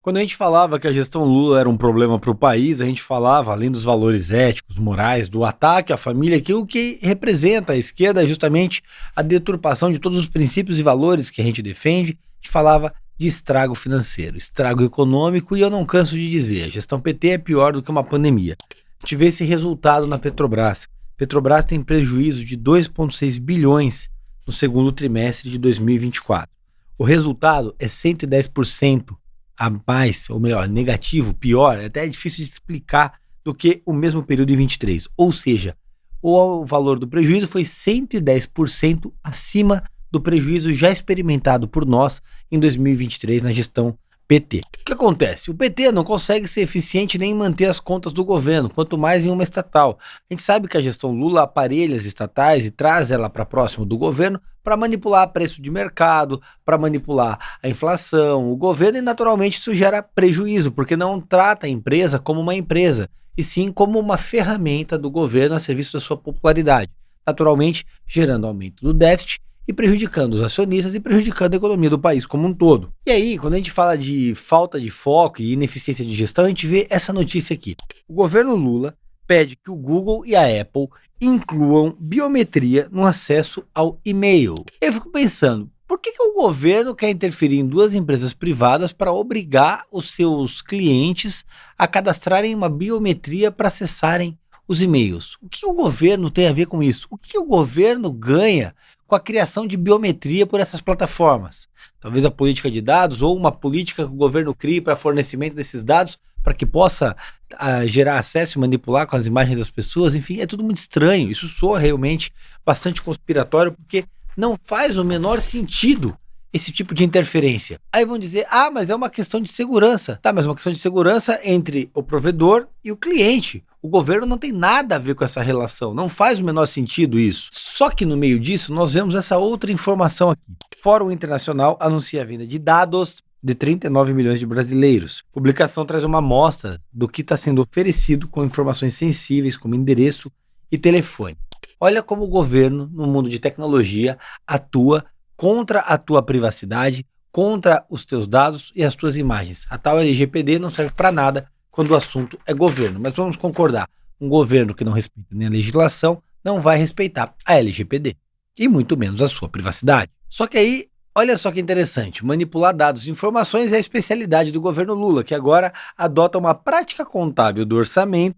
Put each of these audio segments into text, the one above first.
Quando a gente falava que a gestão Lula era um problema para o país, a gente falava, além dos valores éticos, morais, do ataque à família, que o que representa a esquerda é justamente a deturpação de todos os princípios e valores que a gente defende. A gente falava de estrago financeiro, estrago econômico, e eu não canso de dizer, a gestão PT é pior do que uma pandemia. A gente vê esse resultado na Petrobras. Petrobras tem prejuízo de 2,6 bilhões no segundo trimestre de 2024. O resultado é 110% a mais, ou melhor, negativo, pior, até é difícil de explicar, do que o mesmo período em 23. Ou seja, o valor do prejuízo foi 110% acima do prejuízo já experimentado por nós em 2023 na gestão PT. O que acontece? O PT não consegue ser eficiente nem em manter as contas do governo, quanto mais em uma estatal. A gente sabe que a gestão Lula aparelha as estatais e traz ela para próximo do governo para manipular preço de mercado, para manipular a inflação, o governo, e naturalmente isso gera prejuízo, porque não trata a empresa como uma empresa, e sim como uma ferramenta do governo a serviço da sua popularidade, naturalmente gerando aumento do déficit e prejudicando os acionistas e prejudicando a economia do país como um todo. E aí, quando a gente fala de falta de foco e ineficiência de gestão, a gente vê essa notícia aqui. O governo Lula pede que o Google e a Apple incluam biometria no acesso ao e-mail. Eu fico pensando, por que o governo quer interferir em duas empresas privadas para obrigar os seus clientes a cadastrarem uma biometria para acessarem os e-mails? O que o governo tem a ver com isso? O que o governo ganha com a criação de biometria por essas plataformas? Talvez a política de dados ou uma política que o governo crie para fornecimento desses dados para que possa gerar acesso e manipular com as imagens das pessoas. Enfim, é tudo muito estranho. Isso soa realmente bastante conspiratório, porque não faz o menor sentido esse tipo de interferência. Aí vão dizer, mas é uma questão de segurança. Tá, mas é uma questão de segurança entre o provedor e o cliente. O governo não tem nada a ver com essa relação, não faz o menor sentido isso. Só que no meio disso, nós vemos essa outra informação aqui. Fórum Internacional anuncia a venda de dados de 39 milhões de brasileiros. A publicação traz uma amostra do que está sendo oferecido com informações sensíveis como endereço e telefone. Olha como o governo, no mundo de tecnologia, atua contra a tua privacidade, contra os teus dados e as tuas imagens. A tal LGPD não serve para nada quando o assunto é governo. Mas vamos concordar, um governo que não respeita nem a legislação não vai respeitar a LGPD, e muito menos a sua privacidade. Só que aí, olha só que interessante, manipular dados e informações é a especialidade do governo Lula, que agora adota uma prática contábil do orçamento,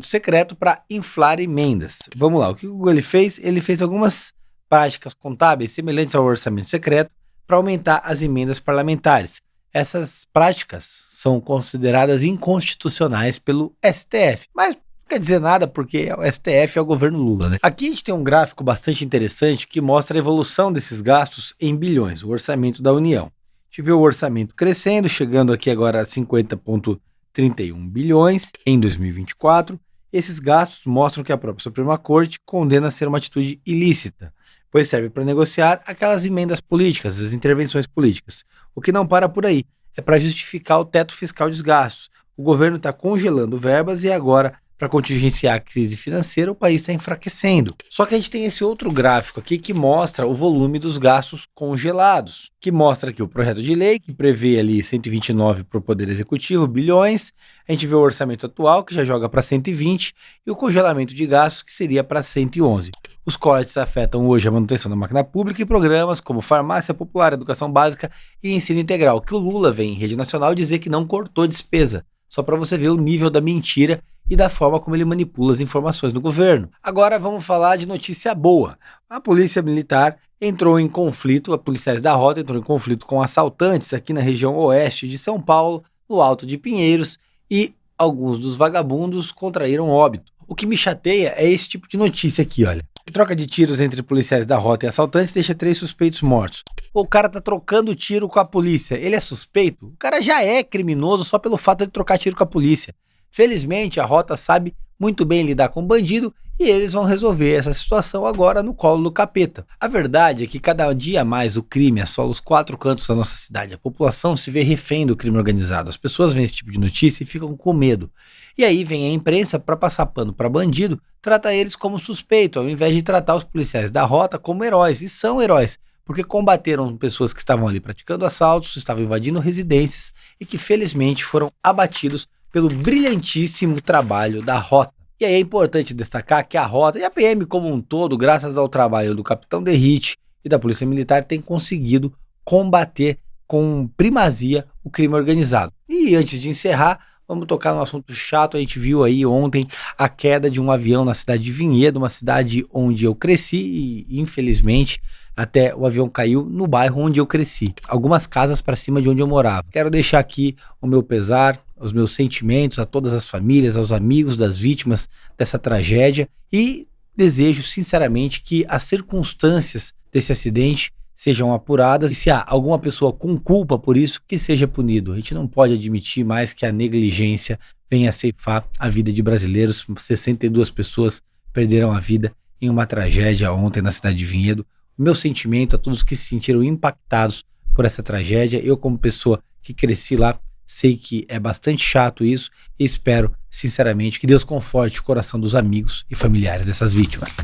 secreto para inflar emendas. Vamos lá, o que o Google fez? Ele fez algumas práticas contábeis semelhantes ao orçamento secreto para aumentar as emendas parlamentares. Essas práticas são consideradas inconstitucionais pelo STF, mas não quer dizer nada porque o STF é o governo Lula, né? Aqui a gente tem um gráfico bastante interessante que mostra a evolução desses gastos em bilhões, o orçamento da União. A gente vê o orçamento crescendo, chegando aqui agora a 50,31 bilhões em 2024. Esses gastos mostram que a própria Suprema Corte condena a ser uma atitude ilícita, pois serve para negociar aquelas emendas políticas, as intervenções políticas. O que não para por aí, é para justificar o teto fiscal dos gastos. O governo está congelando verbas e agora, para contingenciar a crise financeira, o país está enfraquecendo. Só que a gente tem esse outro gráfico aqui que mostra o volume dos gastos congelados, que mostra aqui o projeto de lei, que prevê ali 129 para o Poder Executivo, bilhões. A gente vê o orçamento atual, que já joga para 120, e o congelamento de gastos, que seria para 111. Os cortes afetam hoje a manutenção da máquina pública e programas como farmácia popular, educação básica e ensino integral, que o Lula vem em rede nacional dizer que não cortou despesa, só para você ver o nível da mentira e da forma como ele manipula as informações do governo. Agora vamos falar de notícia boa. A polícia militar entrou em conflito, a policiais da Rota entrou em conflito com assaltantes aqui na região oeste de São Paulo, no Alto de Pinheiros, e alguns dos vagabundos contraíram óbito. O que me chateia é esse tipo de notícia aqui, olha. Troca de tiros entre policiais da Rota e assaltantes deixa 3 suspeitos mortos. O cara tá trocando tiro com a polícia. Ele é suspeito? O cara já é criminoso só pelo fato de trocar tiro com a polícia. Felizmente, a Rota sabe muito bem lidar com bandido e eles vão resolver essa situação agora no colo do capeta. A verdade é que cada dia mais o crime assola os 4 cantos da nossa cidade. A população se vê refém do crime organizado. As pessoas veem esse tipo de notícia e ficam com medo. E aí vem a imprensa para passar pano para bandido, trata eles como suspeito, ao invés de tratar os policiais da Rota como heróis. E são heróis, porque combateram pessoas que estavam ali praticando assaltos, estavam invadindo residências e que felizmente foram abatidos pelo brilhantíssimo trabalho da Rota. E aí é importante destacar que a Rota e a PM como um todo, graças ao trabalho do Capitão Derrite e da Polícia Militar, tem conseguido combater com primazia o crime organizado. E antes de encerrar, vamos tocar num assunto chato. A gente viu aí ontem a queda de um avião na cidade de Vinhedo, uma cidade onde eu cresci e infelizmente até o avião caiu no bairro onde eu cresci, algumas casas para cima de onde eu morava. Quero deixar aqui o meu pesar, os meus sentimentos a todas as famílias, aos amigos das vítimas dessa tragédia e desejo sinceramente que as circunstâncias desse acidente sejam apuradas e se há alguma pessoa com culpa por isso, que seja punido. A gente não pode admitir mais que a negligência venha a ceifar a vida de brasileiros. 62 pessoas perderam a vida em uma tragédia ontem na cidade de Vinhedo. O meu sentimento a todos que se sentiram impactados por essa tragédia. Eu, como pessoa que cresci lá, sei que é bastante chato isso e espero, sinceramente, que Deus conforte o coração dos amigos e familiares dessas vítimas.